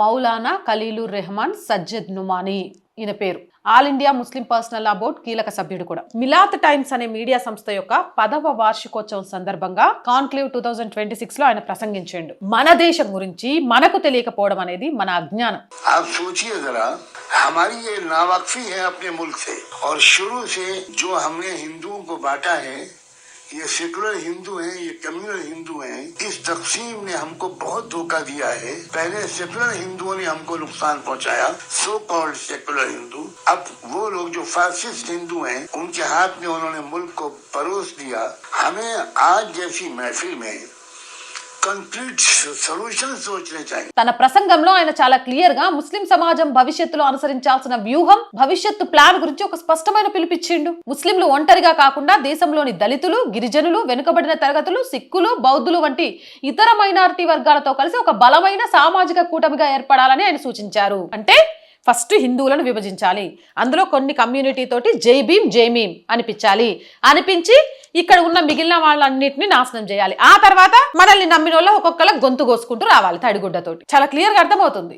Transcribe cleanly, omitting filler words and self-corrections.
మౌలానా ఖలీలుర్ రెహమాన్ సజ్జద్ నుమానీ ఈయన పేరు. All India Muslim personal లా board కీలక సభ్యుడు కూడా. మిలాత్ టైమ్స్ అనే మీడియా సంస్థ యొక్క 10వ వార్షికోత్సవం సందర్భంగా కాన్క్లేవ్ 2026 లో ఆయన ప్రసంగించాడు. మన దేశం గురించి మనకు తెలియకపోవడం అనేది మన అజ్ఞానం. आप सोचिए जरा, हमारी ये नावाकफी है अपने मुल्क से, और शुरू से जो हमने हिंदुओं को बांटा है, ये सेकुलर हिंदू हैं, ये कम्युनल हिंदू हैं। इस तकसीम ने हमको बहुत धोखा दिया है। पहले सेकुलर हिंदुओं ने हमको नुकसान पहुंचाया, सो कॉल्ड सेकुलर हिंदू। अब वो लोग जो फासिस्ट हिंदू हैं, उनके हाथ में उन्होंने मुल्क को परोस दिया। हमें आज जैसी महफिल में కంప్లీట్ సొల్యూషన్ సోచనే चाहिए. తన ప్రసంగంలో ఆయన చాలా క్లియర్ గా ముస్లిం సమాజం భవిష్యత్తులో అనుసరించాల్సిన వ్యూహం, భవిష్యత్తు ప్లాన్ గురించి ఒక స్పష్టమైన పిలుపిచ్చిండు. ముస్లింలు ఒంటరిగా కాకుండా దేశంలోని దళితులు, గిరిజనులు, వెనుకబడిన తరగతులు, సిక్కులు, బౌద్ధులు వంటి ఇతర మైనారిటీ వర్గాలతో కలిసి ఒక బలమైన సామాజిక కూటమిగా ఏర్పడాలని ఆయన సూచించారు. అంటే ఫస్ట్ హిందువులను విభజించాలి, అందులో కొన్ని కమ్యూనిటీ తోటి జై భీమ్ జై మీమ్ అనిపించి ఇక్కడ ఉన్న మిగిలిన వాళ్ళన్నిటిని నాశనం చేయాలి. ఆ తర్వాత మనల్ని నమ్మిన వాళ్ళు ఒక్కొక్కళ్ళ గొంతు కోసుకుంటూ రావాలి తడిగుడ్డతోటి. చాలా క్లియర్ గా అర్థమవుతుంది.